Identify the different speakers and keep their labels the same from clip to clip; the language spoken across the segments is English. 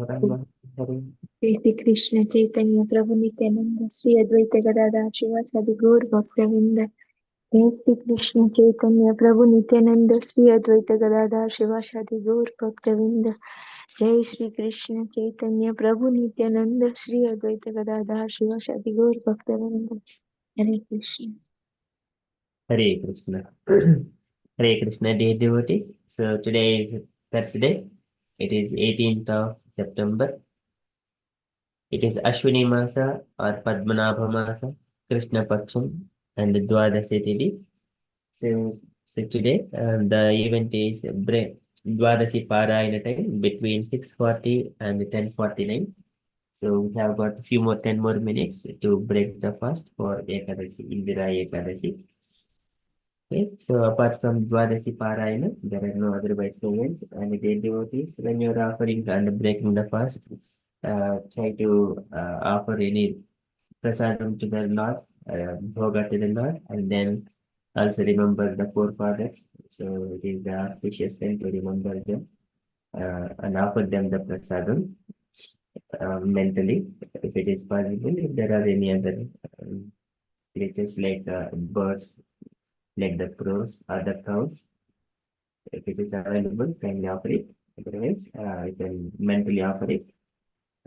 Speaker 1: Shri Krishna Chaitanya Prabhu Nityananda Sri Advaita Gadadhar Srivasadi Gaur Bhaktavinda. Shri Krishna Chaitanya Prabhu Nityananda Sri Advaita Gadadhar Srivasadi Gaur Bhaktavinda. Jai Shri Krishna Chaitanya Prabhu Nityananda Sri Advaita Gadadhar Srivasadi Gaur Bhaktavinda. Hare Krishna.
Speaker 2: Hare Krishna. Hare Krishna, dear devotees. So today is Thursday. It is 18th of September. It is Ashwini Masa or Padmanabha Masa, Krishna Paksham, and Dwadasi Tithi. So today the event is Dwadasi Parayana time between 6:40 and 10:49. So we have got a few more 10 more minutes to break the fast for Ekadasi, Indira Ekadasi. Okay, so apart from Dwadasi Parayana, there are no other events. And dear devotees, when you're offering and breaking the fast, try to offer any prasadam to the Lord, bhoga to the Lord, and then also remember the forefathers. So it is the auspicious time to remember them and offer them the prasadam mentally, if it is possible. If there are any other creatures like birds, like the crows or the cows, if it is available, kindly offer it. Otherwise, you can mentally offer it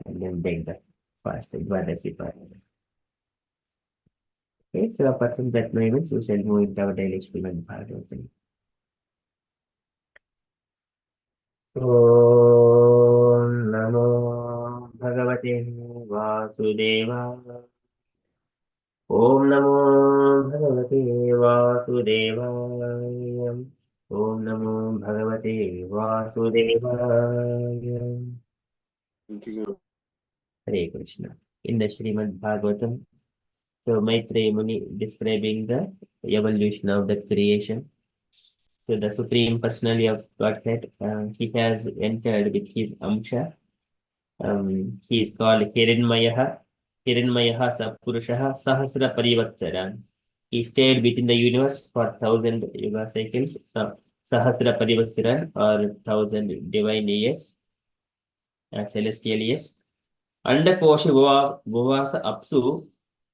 Speaker 2: and then take the fast Dwadasi Parayana. Okay, so apart from that moments, we shall move into our daily Srimad Bhagavatam. Om Namo Bhagavate Vasudevaya. Om Namo Bhagavate Vasudevaya. Om Namo Bhagavate Vasudevaya. Hare Krishna. In the Srimad Bhagavatam, so Maitreya Muni describing the evolution of the creation. So the Supreme Personality of Godhead, he has entered with his Amsha. He is called Hiranmayaha. Hiranmayaha Sapurushaha Sahasra Parivatsaran. He stayed within the universe for 1,000 yuga cycles, Sahasra Parivatsaran, or 1,000 divine years, celestial years. Andakosha Vavasa Apsu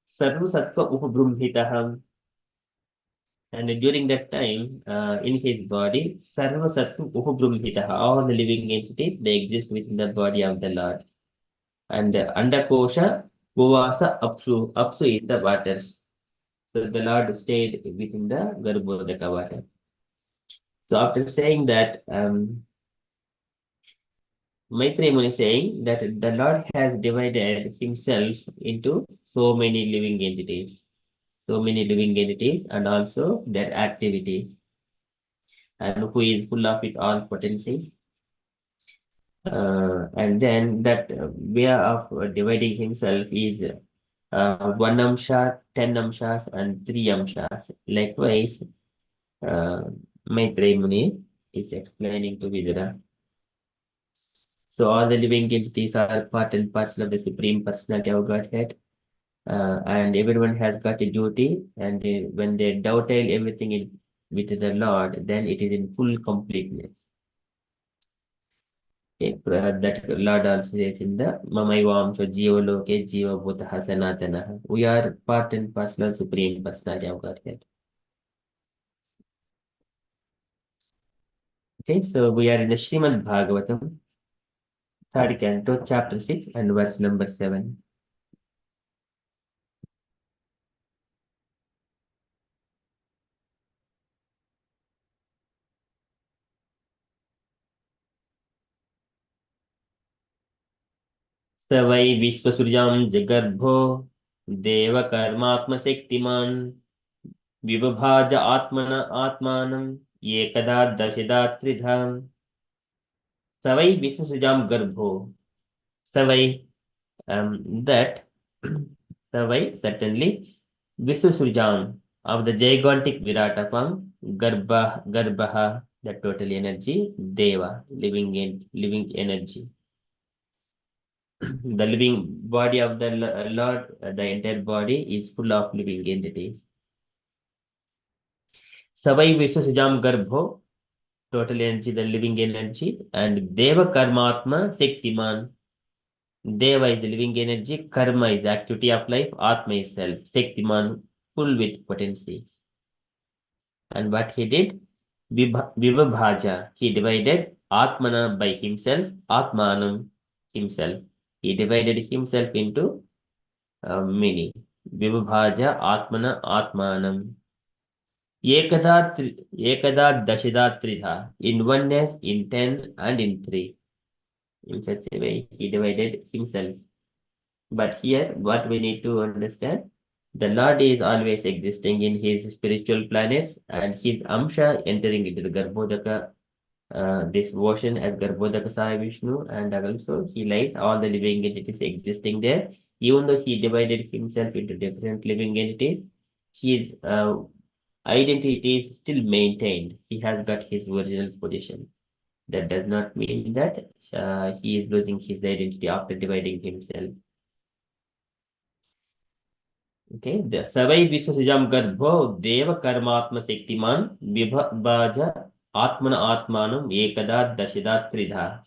Speaker 2: Sarvasatva Upabrumbhitaham. And during that time, in his body, Sarva Sattva Upabrumhitaha, all the living entities, they exist within the body of the Lord. And Andakosha Bhuvasa Apsu, Apsu is the waters. So the Lord stayed within the Garbhodaka water. So after saying that, Maitreya Muni is saying that the Lord has divided himself into so many living entities. So many living entities and also their activities, and who is full of it all potencies. And then that way of dividing himself is 1 amsha, 10 amshas, and 3 amshas. Likewise, Maitreya Muni is explaining to Vidura. So all the living entities are part and parcel of the Supreme Personality of Godhead. And everyone has got a duty, and when they dovetail everything with the Lord, then it is in full completeness. Okay, that Lord also says in the Mamaivam Jiva Loke Jiva Bhutaha Sanatanaha. We are part and parcel of Supreme Personality of Godhead. Okay, so we are in the Srimad Bhagavatam, 3rd canto, chapter 6, and verse number 7. स वै विश्वसृजां जगर्भो देवकर्मात्मशक्तिमान् विबभाज आत्मानं एकदा दशदा त्रिधा. स वै विश्वसृजां गर्भो. स वै, that स वै, certainly, Visvasrujam, of the gigantic Virata form, Garbha, the total energy, Deva, living energy. The living body of the Lord, the entire body is full of living entities. Savai Visvasrujam Garbho, total energy, the living energy, and Deva Karmatma Shaktiman, Deva is the living energy, Karma is the activity of life, Atma is self, Shaktiman, full with potency. And what he did? Vibhabhaja. He divided Atmana by himself, Atmanam himself. He divided himself into many. Vibhabhaja Atmana Atmanam. Ekada Dashida Tridha. In oneness, in 10, and in 3. In such a way, he divided himself. But here, what we need to understand, the Lord is always existing in his spiritual planets, and his Amsha entering into the Garbhodaka, this ocean as Garbhodaka Sai Vishnu, and also he lies all the living entities existing there. Even though he divided himself into different living entities, his identity is still maintained. He has got his original position. That does not mean that he is losing his identity after dividing himself. Okay, the Savai Visasajam Garbho Deva Karmatma Sektiman Vibhaja Atmana Atmanam Ekada Dashida Tridha.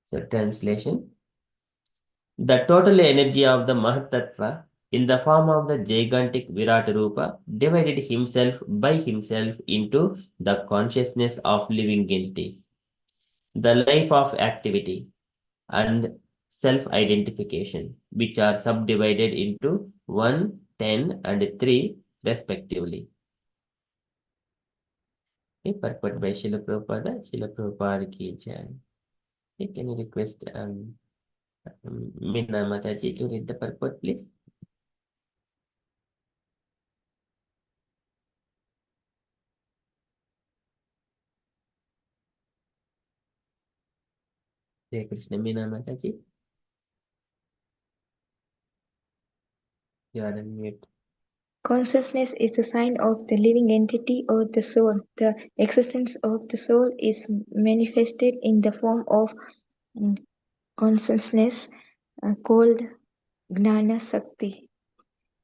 Speaker 2: So translation. The total energy of the Mahatattva in the form of the gigantic Virat Rupa divided himself by himself into the consciousness of living entities, the life of activity, and self-identification, which are subdivided into 1, 10, and 3 respectively. Okay, purport by Srila Prabhupada. Srila Prabhupada ki jai. Okay, can you request Meena Mataji to read the purport, please? Hare Krishna, Meena Mataji. You are on mute.
Speaker 1: Consciousness is the sign of the living entity or the soul. The existence of the soul is manifested in the form of consciousness called Gnana Sakti.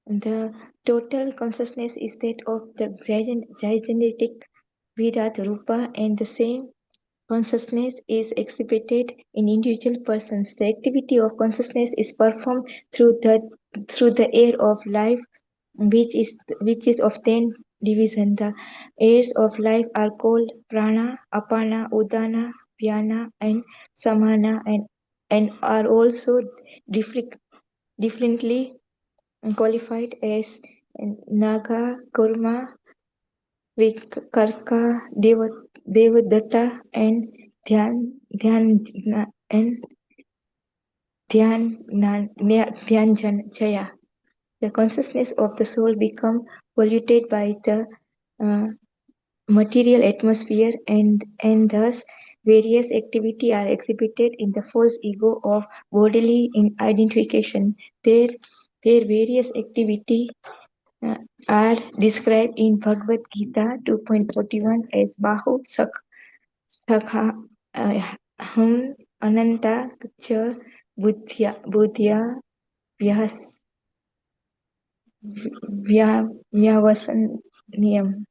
Speaker 1: The total consciousness is that of the gigantic Virat Rupa, and the same consciousness is exhibited in individual persons. The activity of consciousness is performed through the air of life, which is of 10 division. The airs of life are called prana, apana, udana, vyana, and samana, and are also differently qualified as naga, kurma, vikarka, devadatta, and and dhyanjaya. The consciousness of the soul become polluted by the uh, material atmosphere, and thus various activity are exhibited in the false ego of bodily identification. Their various activity uh, are described in Bhagavad Gita 2.41 as Bahu Sakha Hum Ananta Cha Buddhya Vyas Vyavasaniyam.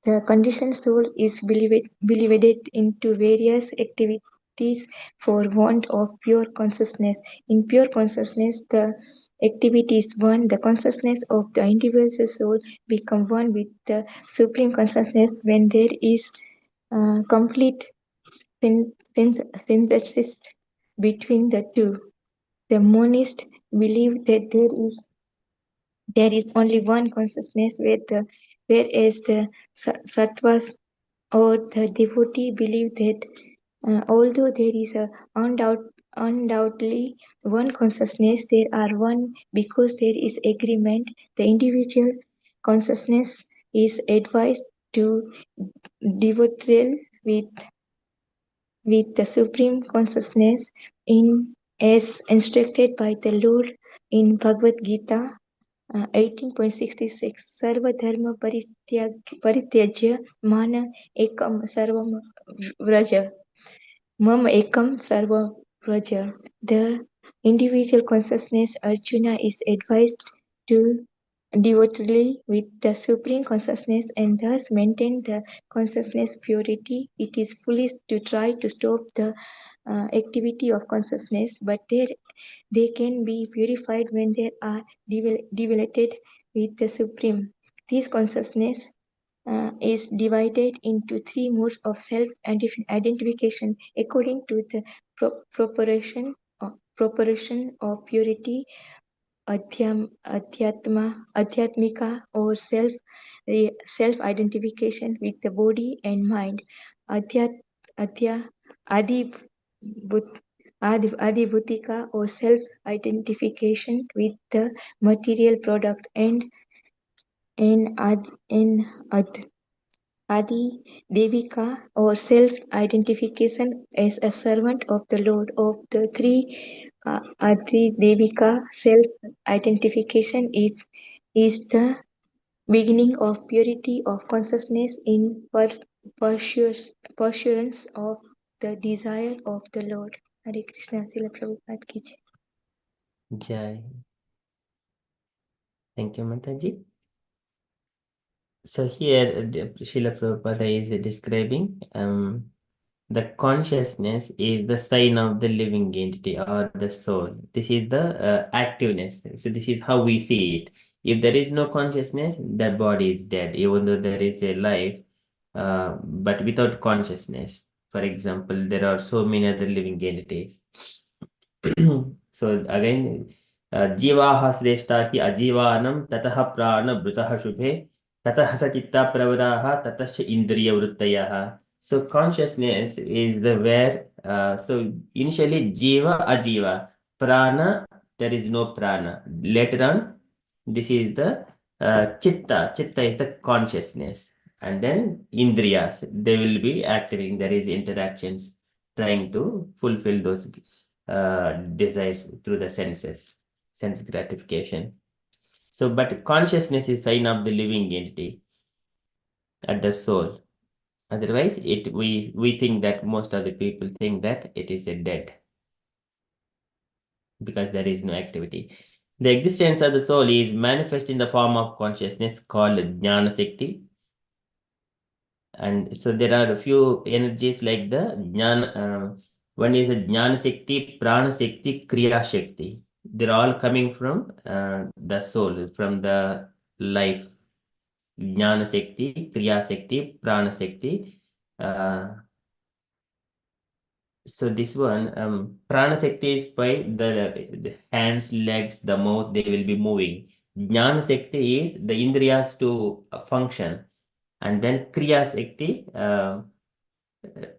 Speaker 1: The conditioned soul is divided into various activities for want of pure consciousness. In pure consciousness, the activity is one. The consciousness of the individual soul become one with the supreme consciousness when there is complete synthesis between the two. The monists believe that there is only one consciousness, whereas the sattvas or the devotee believe that although there is undoubtedly one consciousness, there are one because there is agreement. The individual consciousness is advised to devote with the supreme consciousness in as instructed by the Lord in Bhagavad Gita 18.66 Sarva Dharma Parityajya Mana Ekam Sarvam Vraja Mam Ekam Sarvam Vraja. The individual consciousness Arjuna is advised to devotedly with the Supreme Consciousness and thus maintain the consciousness purity. It is foolish to try to stop the activity of consciousness, but they can be purified when they are developed with the Supreme. This consciousness is divided into three modes of self-identification according to the proportion of purity, adhyatmika or self-identification with the body and mind, adhyat, adhya, adi, adibhutika or self-identification with the material product, and Adi Devika or self-identification as a servant of the Lord. Of the three, Adi Devika self-identification is the beginning of purity of consciousness in pursuance of the desire of the Lord. Hare Krishna, Srila Prabhupada ki jai.
Speaker 2: Jai. Thank you, Mataji. So here, Srila Prabhupada is describing the consciousness is the sign of the living entity or the soul. This is the activeness. So this is how we see it. If there is no consciousness, the body is dead, even though there is a life, but without consciousness. For example, there are so many other living entities. So again, जीवाः श्रेष्ठा हि अजीवानं ततः प्राणभृतः शुभे ततः स चित्ता प्रवराः ततश्च इंद्रियवृत्तयः. So consciousness is the where, so initially jiva ajiva, prana, there is no prana. Later on, this is the chitta is the consciousness. And then indriyas, they will be activating, there is interactions trying to fulfill those desires through the senses, sense gratification. So, but consciousness is sign of the living entity at the soul. Otherwise, we think that most of the people think that it is a dead because there is no activity. The existence of the soul is manifest in the form of consciousness called Jnana Shakti. And so there are a few energies like the Jnana, one is a Jnana Shakti, Prana Shakti, Kriya Shakti. They're all coming from the soul, from the life. Jnana Shakti, Kriya Shakti, Prana Shakti. So this one, Prana Shakti is by the hands, legs, the mouth, they will be moving. Jnana Shakti is the Indriyas to function. And then Kriya Shakti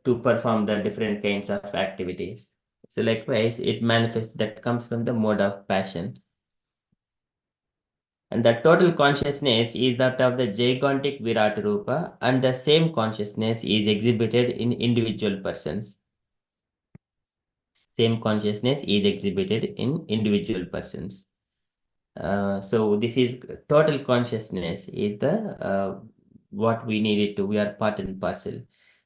Speaker 2: to perform the different kinds of activities. So likewise, it manifests, that comes from the mode of passion. And the total consciousness is that of the gigantic Virat Rupa, and the same consciousness is exhibited in individual persons. Same consciousness is exhibited in individual persons. So this is total consciousness is the what we needed to, we are part and parcel.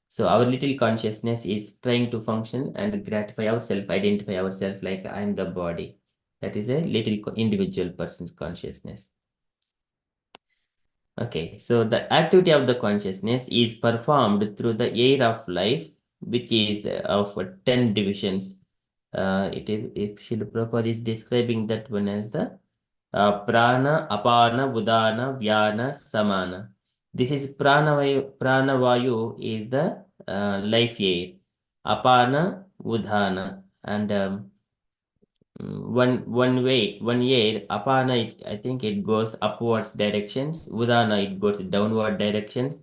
Speaker 2: So our little consciousness is trying to function and gratify ourselves, identify ourselves like I am the body. That is a little individual person's consciousness. Okay, so the activity of the consciousness is performed through the air of life, which is of 10 divisions. If Srila Prabhupada is describing that one as the prana, apana, udana, vyana, samana. This is pranavayu is the life air. Apana, udana, and one air, apana, I think it goes upwards directions. Udana, it goes downward directions.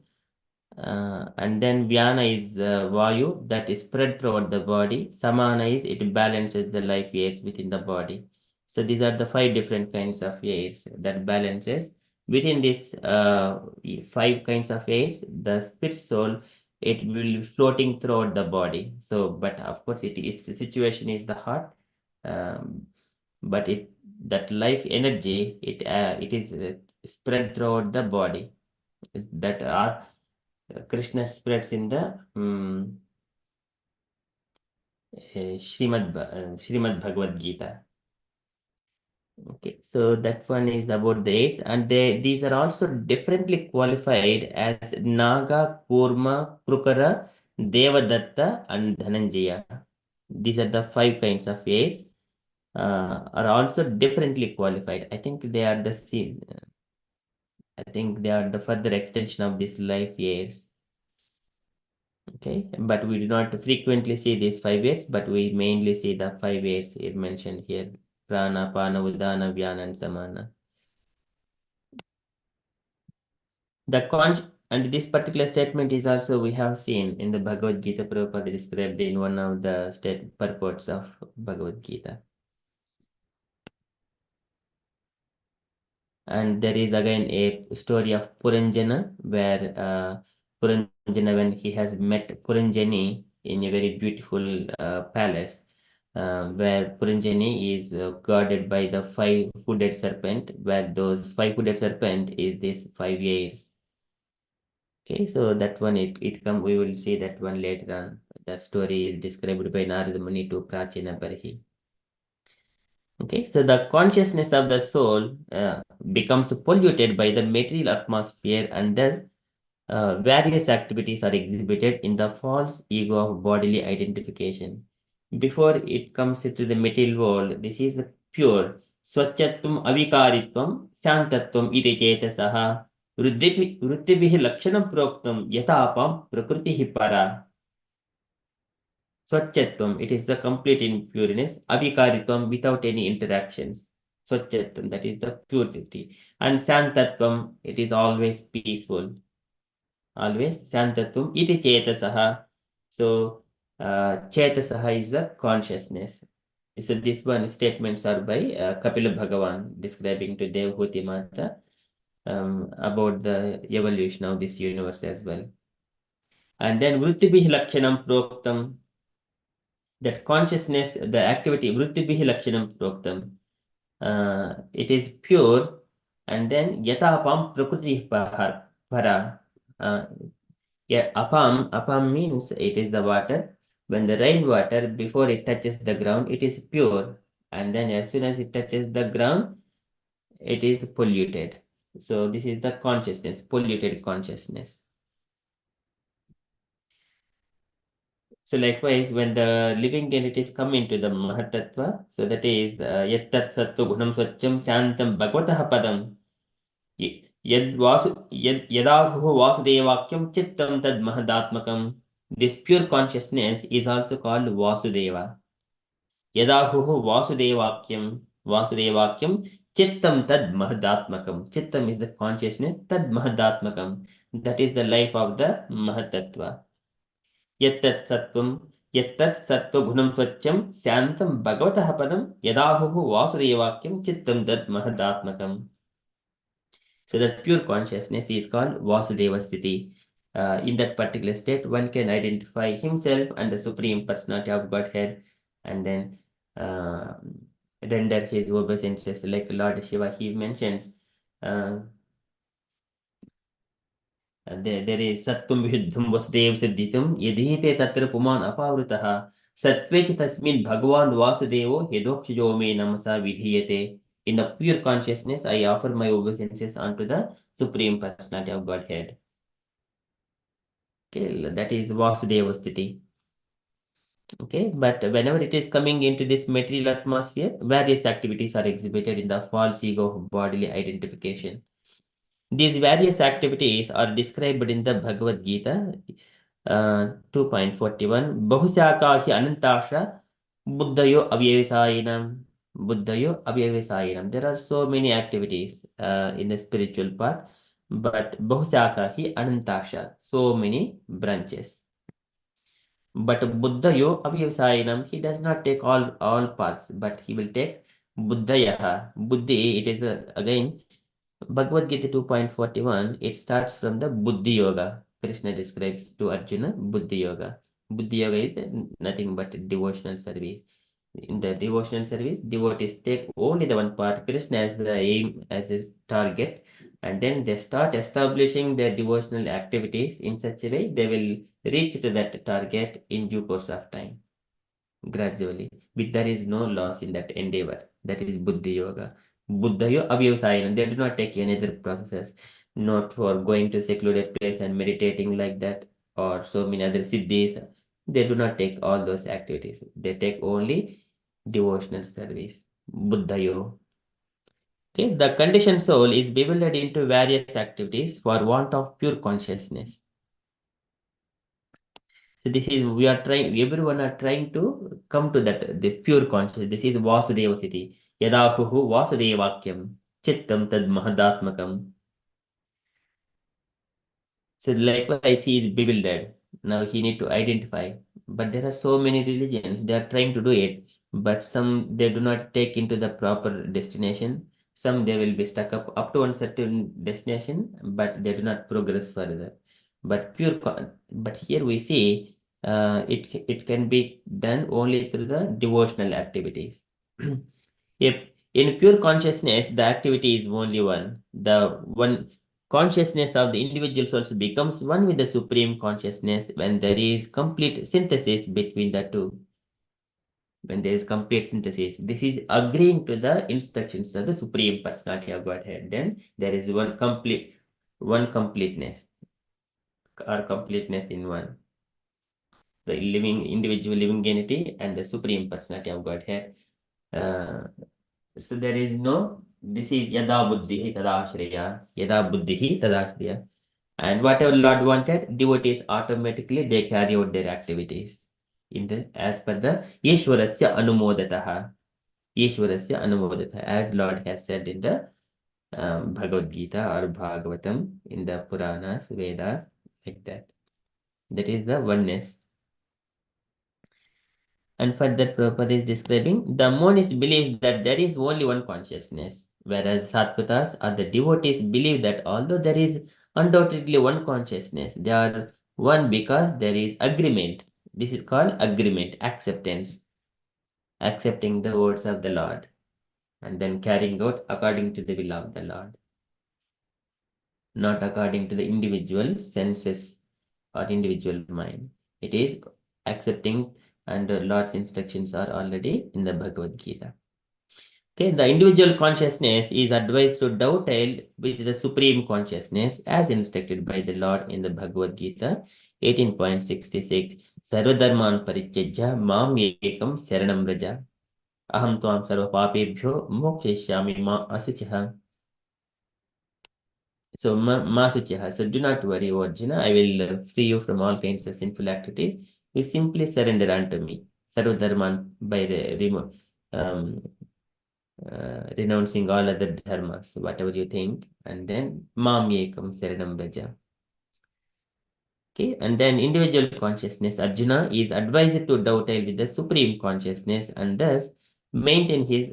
Speaker 2: And then Vyana is the Vayu that is spread throughout the body. Samana is it balances the life airs within the body. So these are the 5 different kinds of airs that balances. Within this 5 kinds of airs, the spirit soul, it will be floating throughout the body. So, but of course, its situation is the heart. But that life energy, it is spread throughout the body. That are Krishna spreads in the Srimad Bhagavad Gita. Okay, so that one is about the eights, and these are also differently qualified as Naga, Kurma, Krukara, Devadatta, and Dhananjaya. These are the five kinds of airs, are also differently qualified. I think they are the same. I think they are the further extension of this life years. Okay, but we do not frequently see these 5 years, but we mainly see the 5 years mentioned here: Prana, Pana, Udana, Vyana, and Samana. And this particular statement is also we have seen in the Bhagavad Gita. Prabhupada described in one of the state purports of Bhagavad Gita. And there is again a story of Puranjana, where Puranjana, when he has met Puranjani in a very beautiful palace, where Puranjani is guarded by the five-hooded serpent, where those five-hooded serpent is this 5 years. Okay, so that one we will see that one later on. The story is described by Narada Muni to Prachina Barhi. Okay, so the consciousness of the soul becomes polluted by the material atmosphere, and thus various activities are exhibited in the false ego of bodily identification. Before it comes into the material world, this is the pure swachhatvam avikaritvam shantatvam iti chetasaha वृत्तिभिः लक्षणं प्रोक्तं यथापं प्रकृतिः para. Swachhatvam, it is the complete impureness. Avikaritvam, without any interactions. Swachhatvam, that is the purity. And Santatvam, it is always peaceful. Always Santatvam, iti chetasaha. So, chetasaha is the consciousness. So, this one statements are by Kapila Bhagavan describing to Devhuti Mata about the evolution of this universe as well. And then Vrittibhi Lakshanam Proktam, that consciousness, the activity, Vrittibhi Lakshanam Proktam, it is pure, and then Yatapam Prakriti Para. Yeah, apam means it is the water. When the rainwater, before it touches the ground, it is pure, and then as soon as it touches the ground, it is polluted. So this is the consciousness, polluted consciousness. So likewise, when the living entities come into the Mahatattva, so that is Yattat Sattva Gunam Swacham Shantam Bhagavataha Padam. Yadahu Vasudevakyam Chittam Tad Mahadatmakam. This pure consciousness is also called Vasudeva. Yadahu Vasudevakyam Chittam Tad Mahadatmakam. Chittam is the consciousness, Tad Mahadatmakam. That is the life of the Mahatattva. यत्तत् सत्त्वं यत्तत् सत्त्वगुणं स्वच्छं शान्तं भगवतः पदं यदाहुः वासुदेवाक्यं चित्तं तत् महदात्मकम्. So that pure consciousness is called Vasudeva Sthiti. In that particular state, one can identify himself and the Supreme Personality of Godhead, and then uh, render his obeisances like Lord Shiva. He mentions uh, there is Sattum Vihuddham Vasudev Siddhitam Yadhite Tatra Puman Apavritah Satvech Tasmin Bhagavan Vasudevo Hedokshayo Me Namasa Vidhiyate. In the pure consciousness, I offer my obeisances unto the Supreme Personality of Godhead. Okay, that is Vasudeva Sthiti. Okay, but whenever it is coming into this material atmosphere, various activities are exhibited in the false ego of bodily identification. These various activities are described in the Bhagavad Gita 2.41. Bahusaka hi anantasha buddhayo avyavasayinam. Buddhayo avyavasayinam. There are so many activities in the spiritual path, but bahusaka hi anantasha. So many branches. But Buddhayo avyavasayinam, he does not take all paths, but he will take Buddhayaha. Buddhi, it is again Bhagavad Gita 2.41, it starts from the Buddhi Yoga. Krishna describes to Arjuna Buddhi Yoga. Buddhi Yoga is nothing but devotional service. In the devotional service, devotees take only the one part, Krishna as the aim, as a target, and then they start establishing their devotional activities in such a way they will reach to that target in due course of time, gradually. But there is no loss in that endeavor. That is Buddhi Yoga. Buddhayo avyavasayana. They do not take any other processes, not for going to secluded place and meditating like that, or so many other siddhis. They do not take all those activities. They take only devotional service. Buddhayo. Okay, the conditioned soul is bewildered into various activities for want of pure consciousness. So this is we are trying. Everyone are trying to come to that the pure consciousness. This is Vasudeva City. Yadahuhu Vasudevakyam Chittam Tad Mahadatmakam. So likewise, he is bewildered. Now he need to identify. But there are so many religions, they are trying to do it, but some they do not take into the proper destination. Some they will be stuck up to one certain destination, but they do not progress further. But here we see it can be done only through the devotional activities. If in pure consciousness, the activity is only one. The one consciousness of the individual soul becomes one with the supreme consciousness when there is complete synthesis between the two. When there is complete synthesis, this is agreeing to the instructions of the supreme personality of Godhead. Then there is one completeness or completeness in one. The living individual living entity and the supreme personality of Godhead. Uh, so there is no, this is yada buddhihi tada shreya, yada buddhihi tada shreya. And whatever Lord wanted, devotees automatically they carry out their activities in the as per the Yeshwarasya Anumodataha. Yeshwarasya Anumodataha, as Lord has said in the Bhagavad Gita or Bhagavatam, in the Puranas, Vedas, like that. That is the oneness. And further Prabhupada is describing the monist believes that there is only one consciousness, whereas Sattvatas or the devotees believe that although there is undoubtedly one consciousness, they are one because there is agreement. This is called agreement, acceptance, accepting the words of the Lord and then carrying out according to the will of the Lord, not according to the individual senses or individual mind. It is accepting, and the Lord's instructions are already in the Bhagavad Gita. Okay, the individual consciousness is advised to dovetail with the supreme consciousness as instructed by the Lord in the Bhagavad Gita 18.66. Sarvadharman parityajya mam ekam saranam raja. Aham tvam sarva papebhyo mokshayami ma asuchah. So, ma asuchah. So, do not worry, Arjuna. I will free you from all kinds of sinful activities. You simply surrender unto me. Sarvadharman by renouncing all other dharmas, whatever you think, and then mam ekam saranam raja. Okay, and then individual consciousness, Arjuna is advised to dovetail with the supreme consciousness and thus maintain his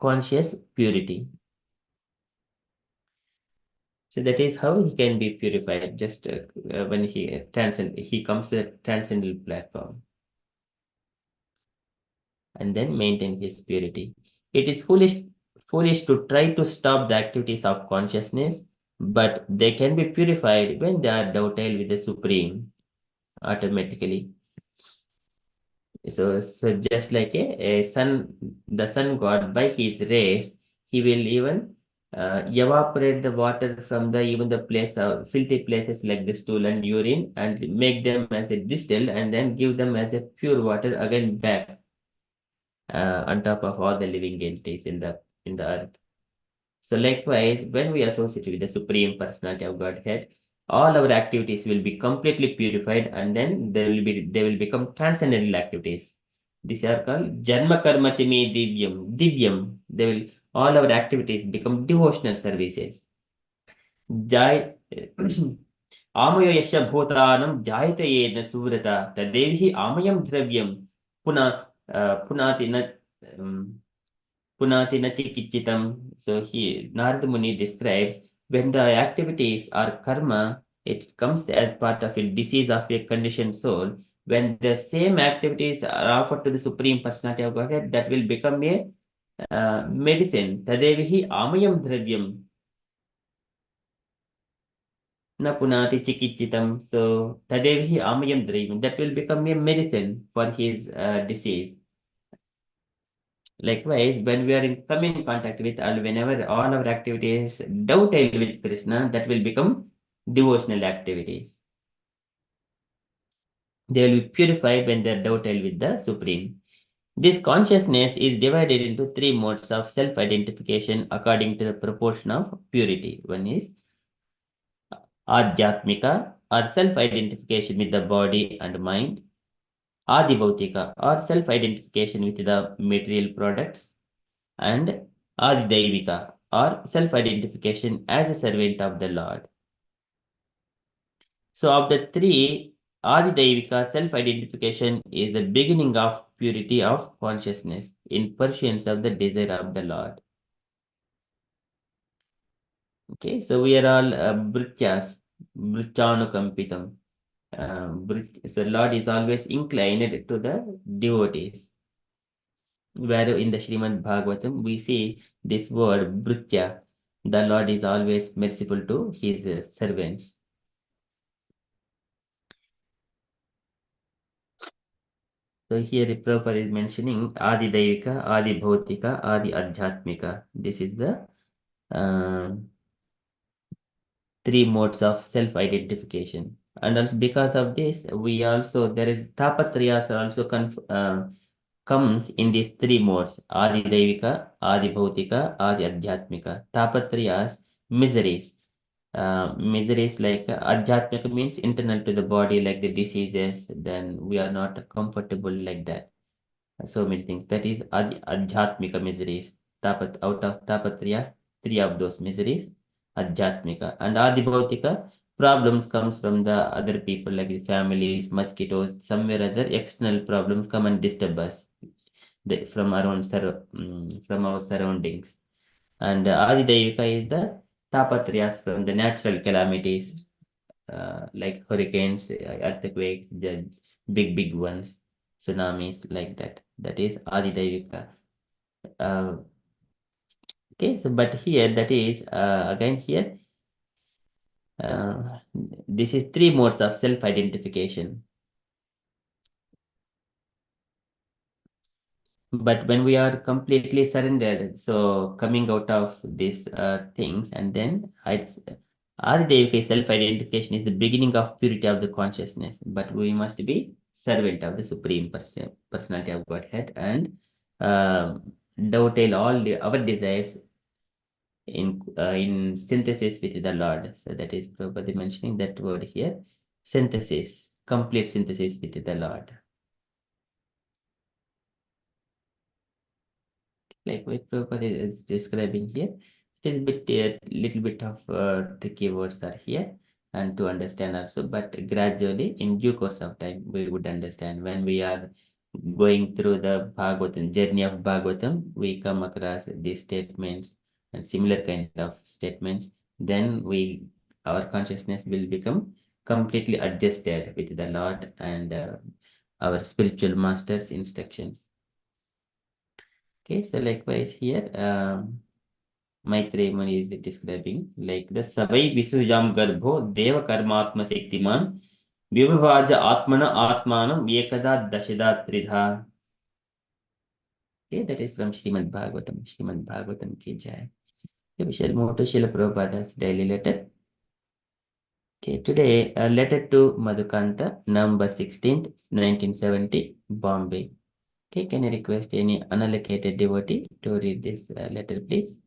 Speaker 2: conscious purity. So that is how he can be purified. Just when he comes to the transcendental platform, and then maintain his purity. It is foolish to try to stop the activities of consciousness, but they can be purified when they are dovetailed with the Supreme automatically. So just like a sun, the sun god, by his rays, he will even evaporate the water from the even the place of filthy places like the stool and urine and make them as a distill and then give them as a pure water again back on top of all the living entities in the earth. So likewise, when we associate with the Supreme Personality of Godhead, all our activities will be completely purified, and then they will become transcendental activities. These are called Janma Karma Chimi Divyam. Divyam. They will all our activities become devotional services. Jai Amayo Yasha Bhutanam Jayate Yena Surata Tadevi Amayam Dravyam Punati na Punati na Chikichitam. So he Narada Muni describes when the activities are karma, it comes as part of a disease of a conditioned soul. When the same activities are offered to the Supreme Personality of Godhead, that will become a medicine. Tadevihi amayam dravyam na punati chikichitam. So tadevihi amayam dravyam. That will become a medicine for his disease. Likewise, when we are come in contact with, and whenever all our activities dovetail with Krishna, that will become devotional activities. They will be purified when they are dovetail with the Supreme. This consciousness is divided into three modes of self-identification according to the proportion of purity. One is Adhyatmika, or self-identification with the body and mind. Adibhautika, or self-identification with the material products. And Adidaivika, or self-identification as a servant of the Lord. So of the three, Adidaivika self-identification is the beginning of purity of consciousness in pursuance of the desire of the Lord. Okay, so we are all Bhrityas, Bhrityanukampitam. So Lord is always inclined to the devotees. Where in the Srimad Bhagavatam we see this word Bhritya, the Lord is always merciful to his servants. So here Prabhupada is mentioning Adi Daivika, Adi Bhautika, Adi Adhyatmika. This is the uh, three modes of self-identification. And also because of this, we also, there is Tapatriyas also comes in these three modes, Adi Daivika, Adi Bhautika, Adi Adhyatmika. Tapatriyas, miseries. Miseries like Adhyatmika means internal to the body, like the diseases, then we are not comfortable like that. So many things. That is Adhyatmika miseries. Out of Tapatriyas, three of those miseries, Adhyatmika. And Adibhautika, problems comes from the other people, like the families, mosquitoes, somewhere other external problems come and disturb us from from our surroundings. And Adidayvika is the Tapatriyas from the natural calamities, like hurricanes, earthquakes, the big ones, tsunamis, like that. That is Adidayvika. Uh, okay, so but here that is again here. This is three modes of self-identification. But when we are completely surrendered, so coming out of these things, and then it's Adidevika self-identification is the beginning of purity of the consciousness, but we must be servant of the Supreme Personality of Godhead and dovetail all our desires in synthesis with the Lord. So that is Prabhupada mentioning that word here, synthesis, complete synthesis with the Lord. Like what Prabhupada is describing here. It is little bit of tricky words are here and to understand also, but gradually in due course of time we would understand. When we are going through the Bhagavatam, journey of Bhagavatam, we come across these statements and similar kind of statements, then our consciousness will become completely adjusted with the Lord and our spiritual master's instructions. Okay, so likewise here, Maitreya Muni is describing like the Savai Visujam Garbho Deva Karmatma Sektiman Vivavaja Atmana Atmanam Ekada Dashida Tridha. Okay, that is from Srimad Bhagavatam. Srimad Bhagavatam ki jai. Okay, we shall move to Srila Prabhupada's daily letter. Okay, today a letter to Madhukanta, November 16th, 1970, Bombay. Okay, can I request any unallocated devotee to read this letter, please?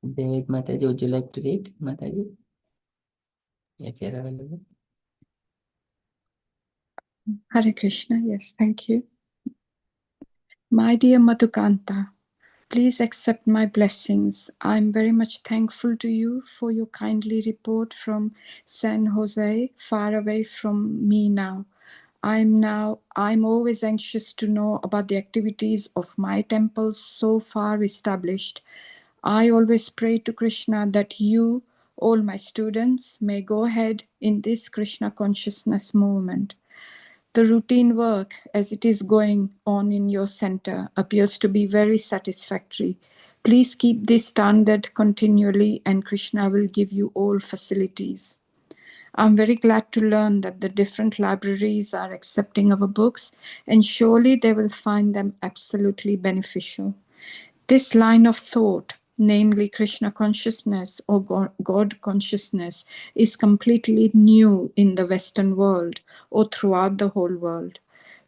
Speaker 2: David Mataji, would you like to read, Mataji, if you're available?
Speaker 3: Hare Krishna, yes, thank you. My dear Madhukanta, please accept my blessings. I'm very much thankful to you for your kindly report from San Jose, far away from me now. I'm always anxious to know about the activities of my temple so far established. I always pray to Krishna that you all my students may go ahead in this Krishna consciousness movement. The routine work as it is going on in your center appears to be very satisfactory. Please keep this standard continually and Krishna will give you all facilities. I'm very glad to learn that the different libraries are accepting our books and surely they will find them absolutely beneficial. This line of thought, namely Krishna consciousness or God consciousness, is completely new in the Western world or throughout the whole world.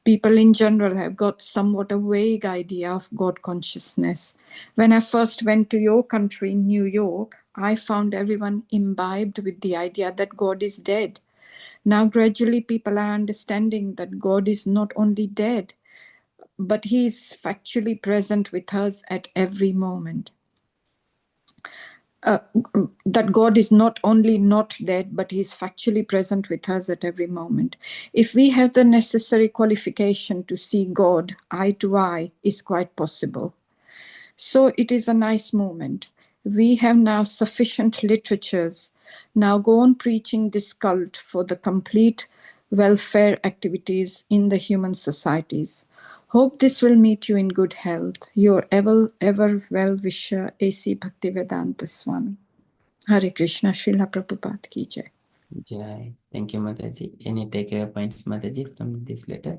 Speaker 3: People in general have got somewhat a vague idea of God consciousness. When I first went to your country, New York, I found everyone imbibed with the idea that God is dead. Now, gradually, people are understanding that God is not only dead, but he is factually present with us at every moment. That God is not only not dead, but he is factually present with us at every moment. If we have the necessary qualification to see God eye to eye, is quite possible. So it is a nice moment. We have now sufficient literatures. Now go on preaching this cult for the complete welfare activities in the human societies. Hope this will meet you in good health. Your ever well-wisher, A.C. Bhaktivedanta Swami. Hare Krishna, Srila Prabhupada ki jai.
Speaker 2: Jai. Thank you, Mataji. Any takeaway points, Mataji, from this letter?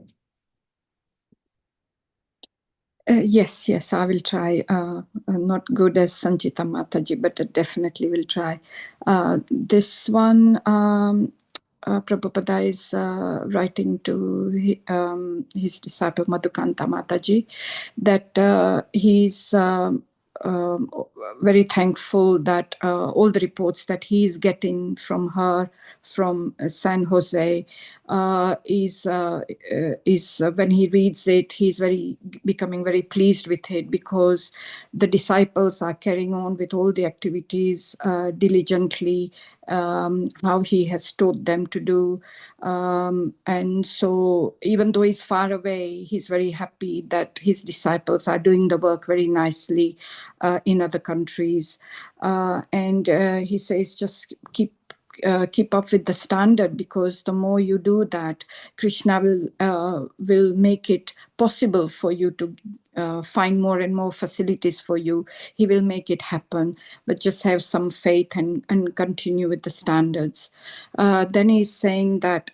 Speaker 3: Yes, I will try. Not good as Sanchita Mataji, but I definitely will try. This one, Prabhupada is writing to his disciple Madhukanta Mataji that he's very thankful that all the reports that he is getting from her from San Jose is when he reads it, he's becoming very pleased with it because the disciples are carrying on with all the activities diligently, how he has taught them to do. And so even though he's far away, he's very happy that his disciples are doing the work very nicely in other countries. And he says, just keep up with the standard, because the more you do that, Krishna will make it possible for you to find more and more facilities for you. He will make it happen, but just have some faith and continue with the standards. Then he's saying that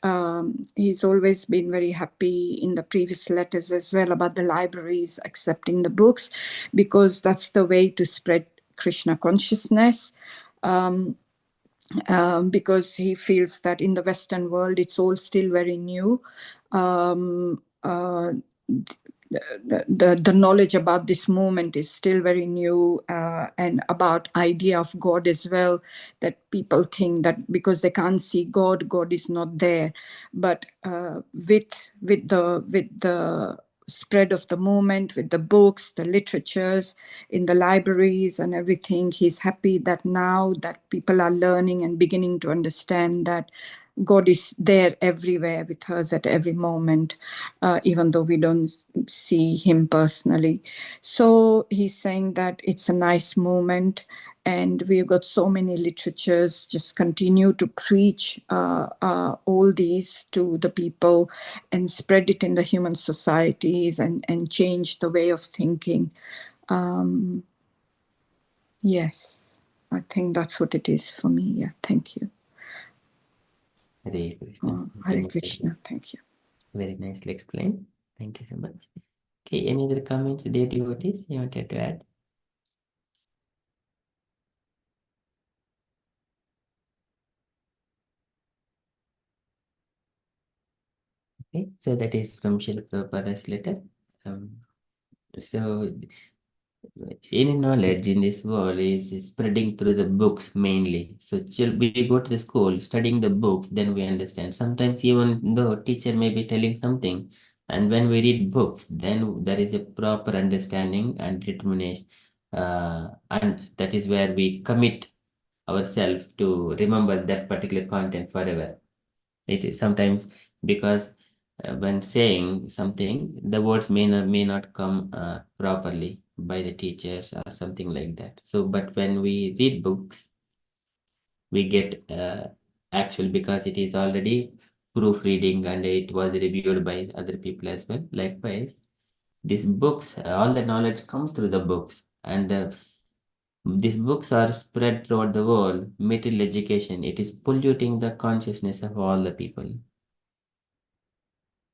Speaker 3: he's always been very happy in the previous letters as well about the libraries accepting the books, because that's the way to spread Krishna consciousness. Because he feels that in the Western world, it's all still very new. The knowledge about this movement is still very new, and about idea of God as well, that people think that because they can't see God is not there. But with the spread of the movement, with the books, the literatures in the libraries and everything, he's happy that now that people are learning and beginning to understand that God is there everywhere with us at every moment, even though we don't see him personally. So he's saying that it's a nice moment, and we've got so many literatures. Just continue to preach all these to the people and spread it in the human societies and change the way of thinking. Yes, I think that's what it is for me. Yeah, thank you.
Speaker 2: Hare Krishna.
Speaker 3: Hare Krishna, thank you.
Speaker 2: Very nicely explained. Thank you so much. Okay, any other comments, dear devotees, you wanted to add? Okay, so that is from Srila Prabhupada's letter. So any knowledge in this world is spreading through the books mainly. So we go to the school studying the books, then we understand. Sometimes even though teacher may be telling something, and when we read books, then there is a proper understanding and determination. And that is where we commit ourselves to remember that particular content forever. It is sometimes because when saying something, the words may not come properly by the teachers or something like that. So, but when we read books, we get actual, because it is already proofreading and it was reviewed by other people as well. Likewise, these books, all the knowledge comes through the books, and these books are spread throughout the world. Material education, it is polluting the consciousness of all the people.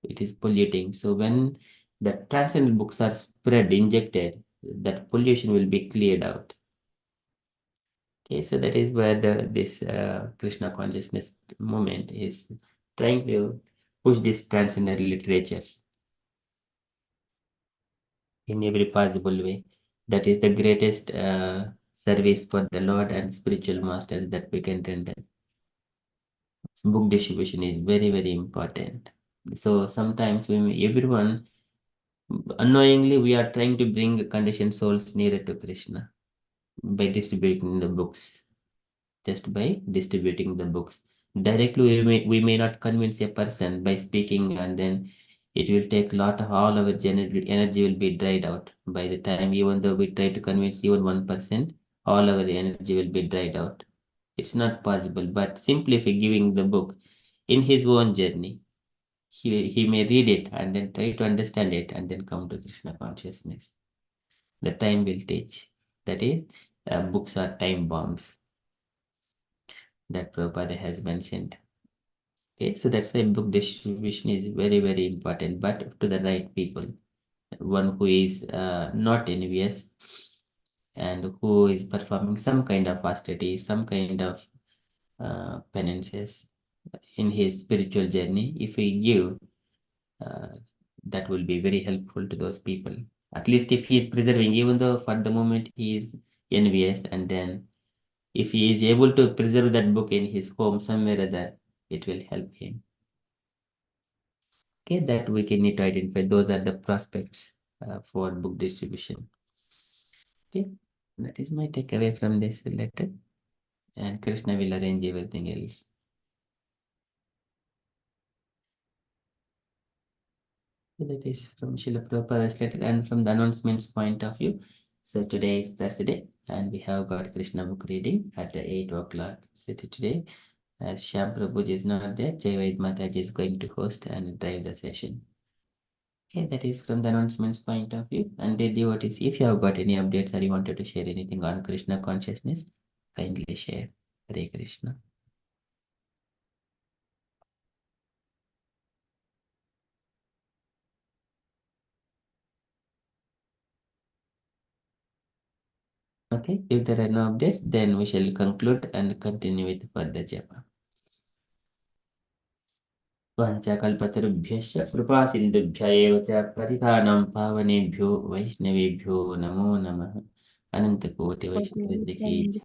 Speaker 2: It is polluting. So when the transcendental books are spread, injected, that pollution will be cleared out. Okay, so that is where this Krishna consciousness movement is trying to push these transcendental literatures in every possible way. That is the greatest service for the Lord and spiritual masters that we can render. So book distribution is very, very important. So sometimes everyone, unknowingly, we are trying to bring conditioned souls nearer to Krishna by distributing the books. Just by distributing the books. Directly, we may not convince a person by speaking, and then it will take a lot of all our energy will be dried out. By the time, even though we try to convince even 1%, all our energy will be dried out. It's not possible, but simply if giving the book in his own journey, he may read it and then try to understand it and then come to Krishna consciousness. The time will teach. That is, books are time bombs that Prabhupada has mentioned. Okay, so that's why book distribution is very, very important, but to the right people. One who is not envious and who is performing some kind of austerity, some kind of penances in his spiritual journey. If we give, that will be very helpful to those people. At least if he is preserving, even though for the moment he is envious, and then if he is able to preserve that book in his home somewhere or other, it will help him. Okay, that we can need to identify. Those are the prospects for book distribution. Okay, that is my takeaway from this letter, and Krishna will arrange everything else. So that is from Srila Prabhupada's letter, and from the announcements point of view. So today is Thursday, and we have got Krishna book reading at 8 o'clock. So today, as Shyam Prabhuji is not there, Jaivaid Mataji is going to host and drive the session. Okay, that is from the announcements point of view. And the devotees, if you have got any updates or you wanted to share anything on Krishna consciousness, kindly share. Hare Krishna. Okay, if there are no updates, then we shall conclude and continue with further japa. वाञ्छाकल्पतरुभ्यश्च कृपासिन्धुभ्य एव च पतितानां पावनेभ्यो वैष्णवेभ्यो नमो नमः। अनंत कोटि वैष्णव की